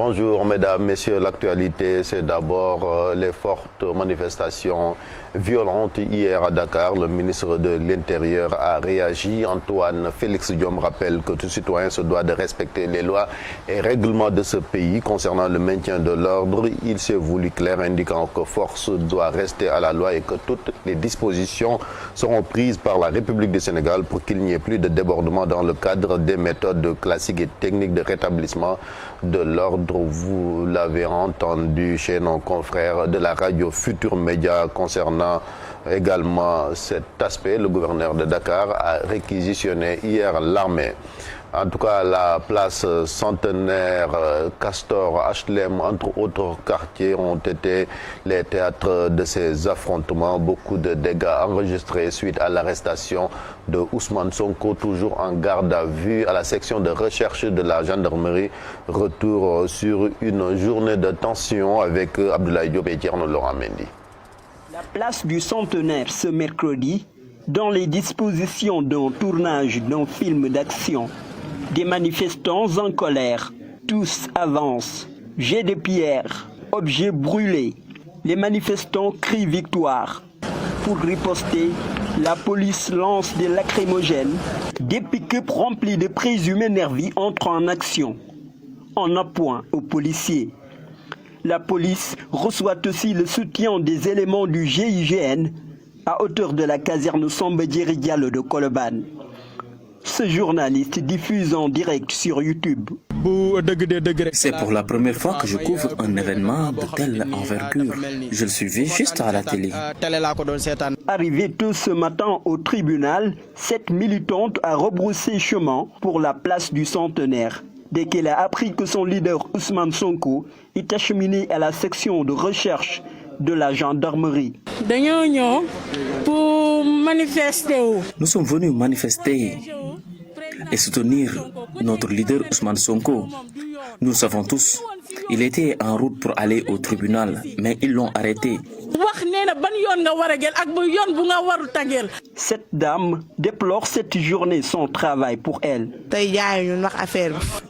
Bonjour mesdames, messieurs, l'actualité c'est d'abord les fortes manifestations violentes hier à Dakar. Le ministre de l'Intérieur a réagi. Antoine Félix Diome rappelle que tout citoyen se doit de respecter les lois et règlements de ce pays. Concernant le maintien de l'ordre, il s'est voulu clair, indiquant que force doit rester à la loi et que toutes les dispositions seront prises par la République du Sénégal pour qu'il n'y ait plus de débordement dans le cadre des méthodes classiques et techniques de rétablissement de l'ordre. Vous l'avez entendu chez nos confrères de la radio Futur Média. Concernant également cet aspect, le gouverneur de Dakar a réquisitionné hier l'armée. En tout cas, la place Centenaire, Castor, HLM, entre autres quartiers, ont été les théâtres de ces affrontements. Beaucoup de dégâts enregistrés suite à l'arrestation de Ousmane Sonko, toujours en garde à vue à la section de recherche de la gendarmerie. Retour sur une journée de tension avec Abdoulaye Diop et Thierno Laurent Mendy. La place du Centenaire ce mercredi, dans les dispositions d'un tournage d'un film d'action. Des manifestants en colère, tous avancent, jets de pierres, objets brûlés. Les manifestants crient victoire. Pour riposter, la police lance des lacrymogènes. Des pick-up remplis de présumés nervis entrent en action. En appoint aux policiers. La police reçoit aussi le soutien des éléments du GIGN à hauteur de la caserne Samba Diéry Diallo de Colobane. Ce journaliste diffuse en direct sur YouTube. C'est pour la première fois que je couvre un événement de telle envergure. Je le suivais juste à la télé. Arrivée tôt ce matin au tribunal, cette militante a rebroussé chemin pour la place du Centenaire. Dès qu'elle a appris que son leader Ousmane Sonko est acheminé à la section de recherche de la gendarmerie. Nous sommes venus manifester et soutenir notre leader Ousmane Sonko. Nous savons tous, il était en route pour aller au tribunal, mais ils l'ont arrêté. Cette dame déplore cette journée sans travail pour elle.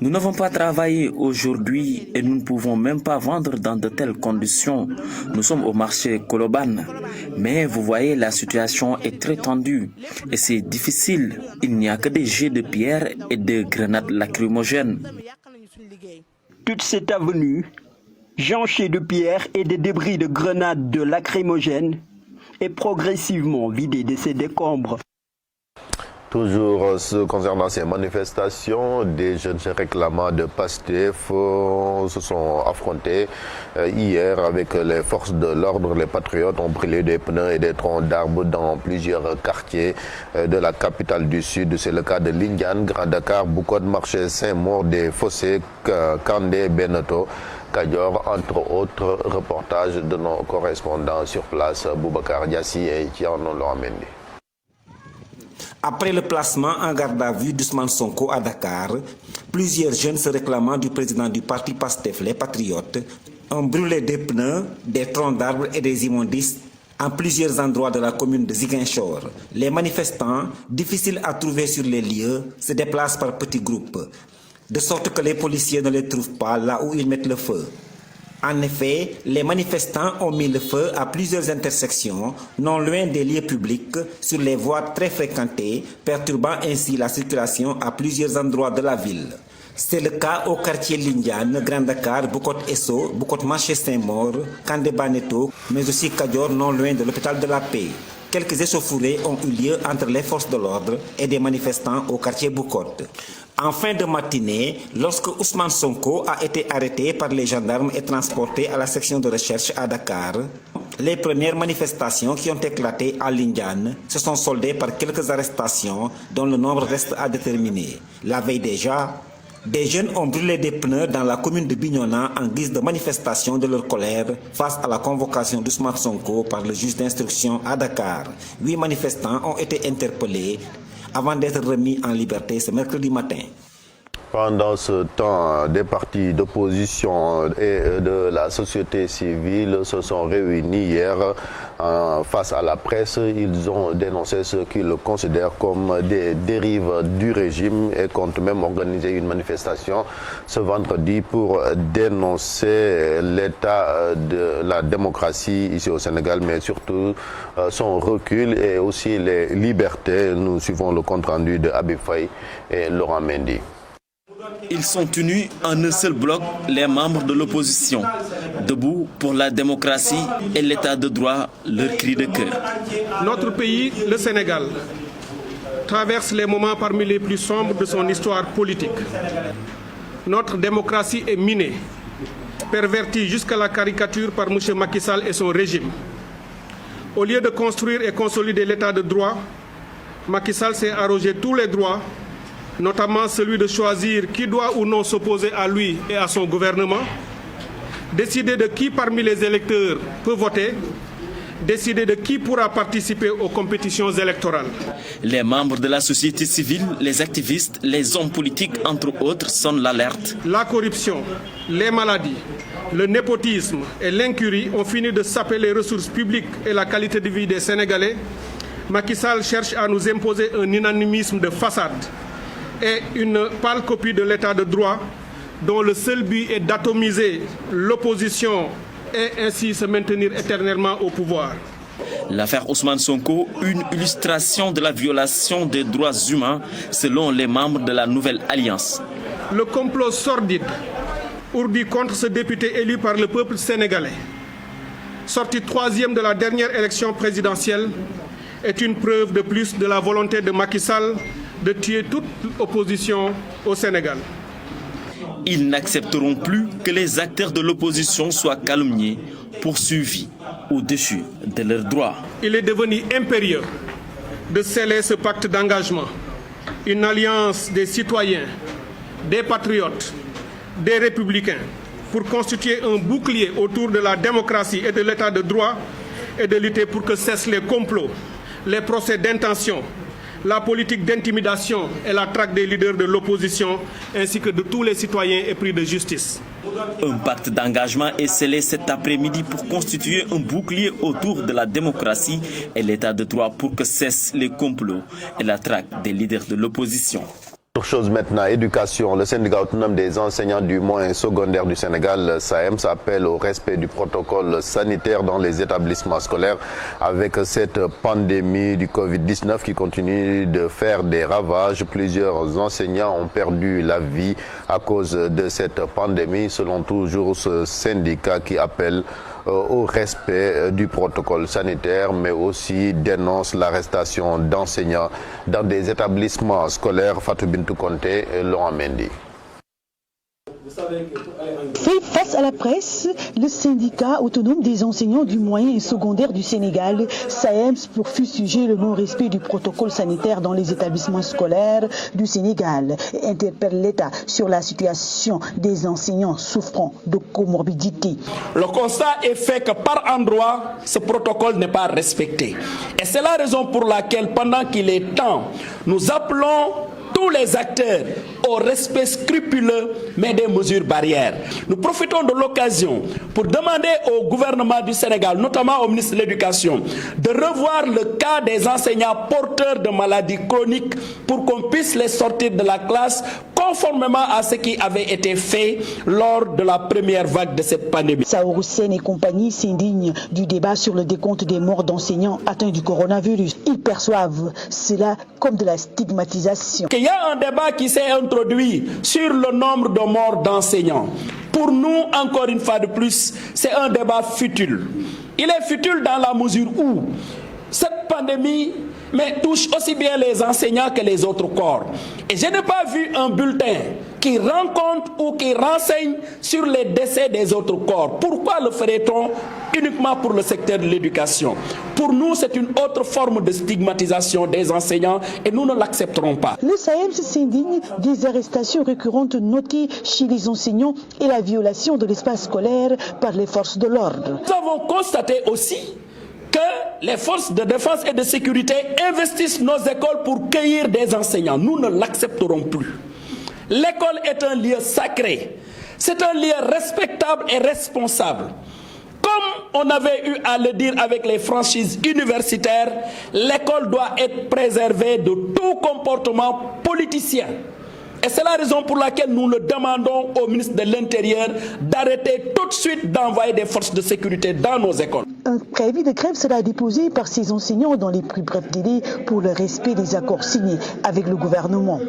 Nous n'avons pas travaillé aujourd'hui et nous ne pouvons même pas vendre dans de telles conditions. Nous sommes au marché Colobane, mais vous voyez, la situation est très tendue et c'est difficile. Il n'y a que des jets de pierre et de grenades lacrymogènes. Toute cette avenue, jonchée de pierres et de débris de grenades de lacrymogènes, est progressivement vidée de ses décombres. Toujours concernant ces manifestations, des jeunes réclamant de Pastef se sont affrontés hier avec les forces de l'ordre. Les patriotes ont brûlé des pneus et des troncs d'arbres dans plusieurs quartiers de la capitale du Sud. C'est le cas de Lindiane, Grand Dakar, Boucotte, Marché, Saint-Maur, des Fossés, Kandé, Beneteau, Kadior, entre autres. Reportages de nos correspondants sur place, Boubacar Diassi et Thierno Laurent Mendy. Après le placement en garde à vue d'Ousmane Sonko à Dakar, plusieurs jeunes se réclamant du président du parti PASTEF, les Patriotes, ont brûlé des pneus, des troncs d'arbres et des immondices en plusieurs endroits de la commune de Ziguinchor. Les manifestants, difficiles à trouver sur les lieux, se déplacent par petits groupes, de sorte que les policiers ne les trouvent pas là où ils mettent le feu. En effet, les manifestants ont mis le feu à plusieurs intersections, non loin des lieux publics, sur les voies très fréquentées, perturbant ainsi la circulation à plusieurs endroits de la ville. C'est le cas au quartier Lindiane, Grand Dakar, Boucotte Esso, Boucotte Marché Saint-Maur, Kandé Baneto, mais aussi Kadior, non loin de l'hôpital de la Paix. Quelques échauffourées ont eu lieu entre les forces de l'ordre et des manifestants au quartier Boucotte. En fin de matinée, lorsque Ousmane Sonko a été arrêté par les gendarmes et transporté à la section de recherche à Dakar, les premières manifestations qui ont éclaté à Lindiane se sont soldées par quelques arrestations dont le nombre reste à déterminer. La veille déjà, des jeunes ont brûlé des pneus dans la commune de Bignona en guise de manifestation de leur colère face à la convocation d'Ousmane Sonko par le juge d'instruction à Dakar. 8 manifestants ont été interpellés avant d'être remis en liberté ce mercredi matin. Pendant ce temps, des partis d'opposition et de la société civile se sont réunis hier face à la presse. Ils ont dénoncé ce qu'ils considèrent comme des dérives du régime et comptent même organiser une manifestation ce vendredi pour dénoncer l'état de la démocratie ici au Sénégal, mais surtout son recul et aussi les libertés. Nous suivons le compte-rendu de Habib Faye et Laurent Mendy. Ils sont unis en un seul bloc, les membres de l'opposition. Debout pour la démocratie et l'état de droit, leur cri de cœur. Notre pays, le Sénégal, traverse les moments parmi les plus sombres de son histoire politique. Notre démocratie est minée, pervertie jusqu'à la caricature par M. Macky Sall et son régime. Au lieu de construire et consolider l'état de droit, Macky Sall s'est arrogé tous les droits, notamment celui de choisir qui doit ou non s'opposer à lui et à son gouvernement, décider de qui parmi les électeurs peut voter, décider de qui pourra participer aux compétitions électorales. Les membres de la société civile, les activistes, les hommes politiques, entre autres, sonnent l'alerte. La corruption, les maladies, le népotisme et l'incurie ont fini de saper les ressources publiques et la qualité de vie des Sénégalais. Macky Sall cherche à nous imposer un unanimisme de façade et une pâle copie de l'état de droit dont le seul but est d'atomiser l'opposition et ainsi se maintenir éternellement au pouvoir. L'affaire Ousmane Sonko, une illustration de la violation des droits humains selon les membres de la nouvelle alliance. Le complot sordide ourdi contre ce député élu par le peuple sénégalais, sorti troisième de la dernière élection présidentielle, est une preuve de plus de la volonté de Macky Sall de tuer toute opposition au Sénégal. Ils n'accepteront plus que les acteurs de l'opposition soient calomniés, poursuivis au-dessus de leurs droits. Il est devenu impérieux de sceller ce pacte d'engagement, une alliance des citoyens, des patriotes, des républicains, pour constituer un bouclier autour de la démocratie et de l'état de droit et de lutter pour que cessent les complots, les procès d'intention, la politique d'intimidation et la traque des leaders de l'opposition ainsi que de tous les citoyens épris de justice. Un pacte d'engagement est scellé cet après-midi pour constituer un bouclier autour de la démocratie et l'état de droit pour que cessent les complots et la traque des leaders de l'opposition. Autre chose maintenant, éducation. Le syndicat autonome des enseignants du moyen secondaire du Sénégal, SAEMS, appelle au respect du protocole sanitaire dans les établissements scolaires avec cette pandémie du Covid-19 qui continue de faire des ravages. Plusieurs enseignants ont perdu la vie à cause de cette pandémie, selon toujours ce syndicat qui appelle au respect du protocole sanitaire, mais aussi dénonce l'arrestation d'enseignants dans des établissements scolaires. Fatou Bintou Konté et Laurent Mendy. Fait face à la presse, le syndicat autonome des enseignants du moyen et secondaire du Sénégal, SAEMS, pour fustiger le non-respect du protocole sanitaire dans les établissements scolaires du Sénégal et interpelle l'État sur la situation des enseignants souffrant de comorbidité. Le constat est fait que par endroit, ce protocole n'est pas respecté. Et c'est la raison pour laquelle, pendant qu'il est temps, nous appelons tous les acteurs au respect scrupuleux, mais des mesures barrières. Nous profitons de l'occasion pour demander au gouvernement du Sénégal, notamment au ministre de l'Éducation, de revoir le cas des enseignants porteurs de maladies chroniques pour qu'on puisse les sortir de la classe conformément à ce qui avait été fait lors de la première vague de cette pandémie. Saourou Sène et compagnie s'indignent du débat sur le décompte des morts d'enseignants atteints du coronavirus. Ils perçoivent cela comme de la stigmatisation. Il y a un débat qui s'est introduit sur le nombre de morts d'enseignants. Pour nous, encore une fois de plus, c'est un débat futile. Il est futile dans la mesure où cette pandémie touche aussi bien les enseignants que les autres corps. Et je n'ai pas vu un bulletin qui rend compte ou qui renseigne sur les décès des autres corps. Pourquoi le ferait-on uniquement pour le secteur de l'éducation? Pour nous, c'est une autre forme de stigmatisation des enseignants et nous ne l'accepterons pas. Le SAEMS s'indigne des arrestations récurrentes notées chez les enseignants et la violation de l'espace scolaire par les forces de l'ordre. Nous avons constaté aussi que les forces de défense et de sécurité investissent nos écoles pour cueillir des enseignants. Nous ne l'accepterons plus. L'école est un lieu sacré. C'est un lieu respectable et responsable. Comme on avait eu à le dire avec les franchises universitaires, l'école doit être préservée de tout comportement politicien. Et c'est la raison pour laquelle nous le demandons au ministre de l'Intérieur d'arrêter tout de suite d'envoyer des forces de sécurité dans nos écoles. Un préavis de grève sera déposé par ces enseignants dans les plus brefs délais pour le respect des accords signés avec le gouvernement.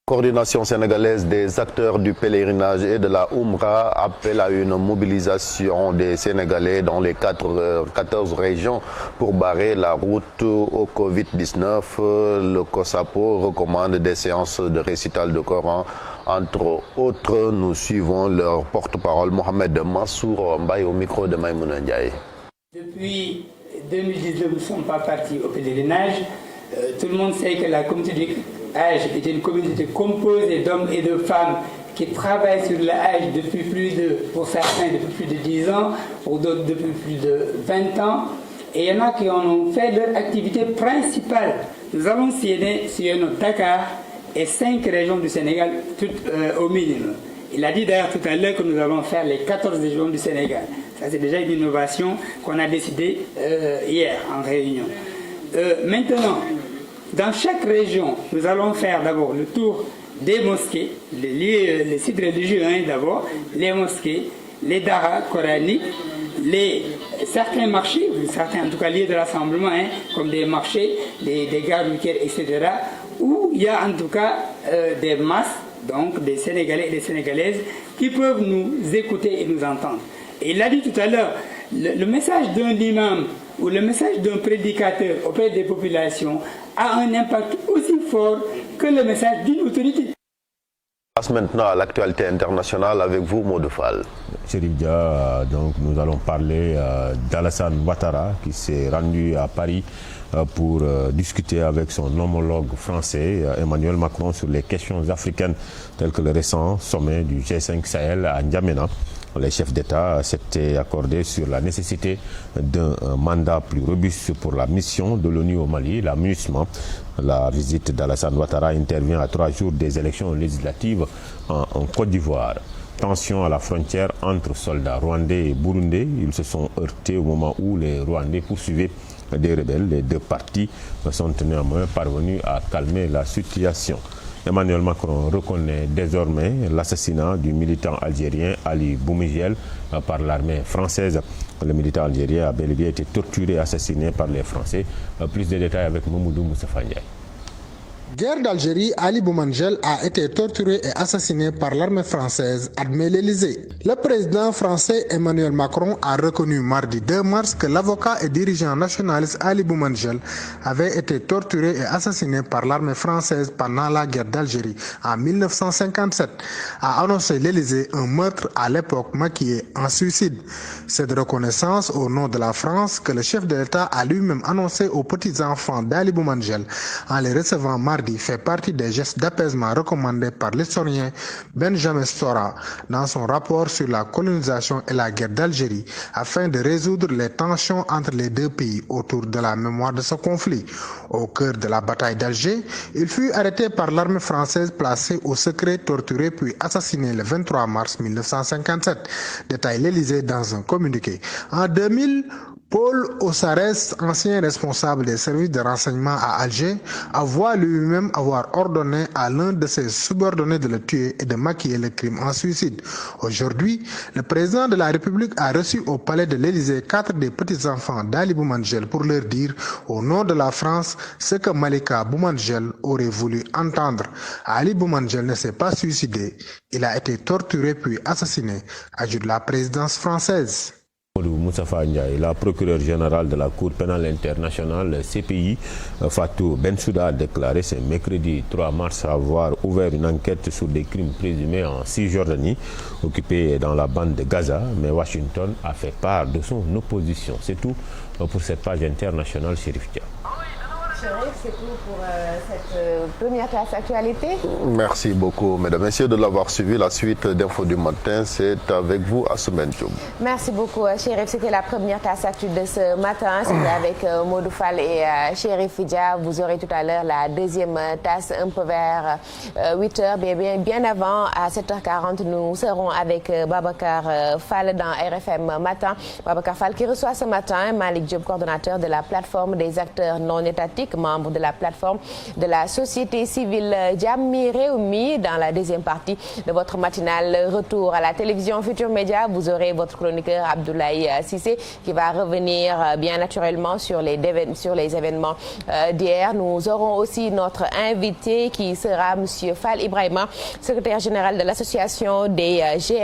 Coordination sénégalaise des acteurs du pèlerinage et de la Oumra appelle à une mobilisation des Sénégalais dans les 14 régions pour barrer la route au Covid-19. Le COSAPO recommande des séances de récital de Coran. Entre autres, nous suivons leur porte-parole Mohamed Mansour Mbaye au micro de Maïmouna Ndiaye. Depuis 2019, nous ne sommes pas partis au pèlerinage. Tout le monde sait que la communauté du Hajj est une communauté composée d'hommes et de femmes qui travaillent sur le Hajj pour certains depuis plus de 10 ans, pour d'autres depuis plus de 20 ans. Et il y en a qui en ont fait leur activité principale. Nous allons sillonner Dakar et 5 régions du Sénégal au minimum. Il a dit d'ailleurs tout à l'heure que nous allons faire les 14 régions du Sénégal. Ça, c'est déjà une innovation qu'on a décidée hier en réunion. Maintenant, dans chaque région, nous allons faire d'abord le tour des mosquées, les sites religieux d'abord, les mosquées, les daras coraniques, certains marchés, certains en tout cas lieux de rassemblement, comme des marchés, des gares routières, etc., où il y a en tout cas des masses, donc des Sénégalais et des Sénégalaises, qui peuvent nous écouter et nous entendre. Et il a dit tout à l'heure, le message d'un imam ou le message d'un prédicateur auprès des populations a un impact aussi fort que le message d'une autorité. On passe maintenant à l'actualité internationale avec vous, Maud Fall. Chérif Dia, donc nous allons parler d'Alassane Ouattara qui s'est rendu à Paris pour discuter avec son homologue français Emmanuel Macron sur les questions africaines telles que le récent sommet du G5 Sahel à N'Djamena. Les chefs d'État s'étaient accordés sur la nécessité d'un mandat plus robuste pour la mission de l'ONU au Mali, la MINUSMA. La visite d'Alassane Ouattara intervient à 3 jours des élections législatives en Côte d'Ivoire. Tension à la frontière entre soldats rwandais et burundais. Ils se sont heurtés au moment où les Rwandais poursuivaient des rebelles. Les deux parties sont néanmoins parvenus à calmer la situation. Emmanuel Macron reconnaît désormais l'assassinat du militant algérien Ali Boumedienne par l'armée française. Le militant algérien a bel et bien été torturé et assassiné par les Français. Plus de détails avec Mamoudou Moustapha Ndiaye. Guerre d'Algérie, Ali Boumedienne a été torturé et assassiné par l'armée française, admet l'Élysée. Le président français Emmanuel Macron a reconnu mardi 2 mars que l'avocat et dirigeant nationaliste Ali Boumedienne avait été torturé et assassiné par l'armée française pendant la guerre d'Algérie en 1957. A annoncé l'Élysée un meurtre à l'époque maquillé en suicide. Cette reconnaissance au nom de la France que le chef de l'État a lui-même annoncé aux petits-enfants d'Ali Boumedienne en les recevant mardi fait partie des gestes d'apaisement recommandés par l'historien Benjamin Stora dans son rapport sur la colonisation et la guerre d'Algérie afin de résoudre les tensions entre les deux pays autour de la mémoire de ce conflit. Au cœur de la bataille d'Alger, il fut arrêté par l'armée française placée au secret, torturé puis assassiné le 23 mars 1957. Détaille l'Élysée dans un communiqué. En 2000, Paul Ossares, ancien responsable des services de renseignement à Alger, avoue lui-même avoir ordonné à l'un de ses subordonnés de le tuer et de maquiller le crime en suicide. Aujourd'hui, le président de la République a reçu au palais de l'Élysée 4 des petits-enfants d'Ali Boumedienne pour leur dire, au nom de la France, ce que Malika Boumedienne aurait voulu entendre. Ali Boumedienne ne s'est pas suicidé, il a été torturé puis assassiné, ajoute la présidence française. Moustapha Ndiaye, la procureure générale de la Cour pénale internationale CPI, Fatou Bensouda, a déclaré ce mercredi 3 mars avoir ouvert une enquête sur des crimes présumés en Cisjordanie, occupée dans la bande de Gaza, mais Washington a fait part de son opposition. C'est tout pour cette page internationale, Chérif Dia. Chérif, c'est tout pour cette première tasse actualité. Merci beaucoup, mesdames et messieurs, de l'avoir suivi. La suite d'Info du matin, c'est avec vous, Assoumane Diop. Merci beaucoup, Chérif. C'était la première tasse actuelle de ce matin. C'était avec Modou Fall et Chérif Dia. Vous aurez tout à l'heure la deuxième tasse, un peu vers 8h. Bien avant, à 7h40, nous serons avec Babacar Fall dans RFM Matin. Babacar Fall qui reçoit ce matin Malik Diop, coordonnateur de la plateforme des acteurs non étatiques, membre de la plateforme de la société civile Jammi Réumi. Dans la deuxième partie de votre matinale retour à la télévision Futur Média, vous aurez votre chroniqueur Abdoulaye Cissé qui va revenir bien naturellement sur les événements d'hier. Nous aurons aussi notre invité qui sera M. Fall Ibrahima, secrétaire général de l'association des GM.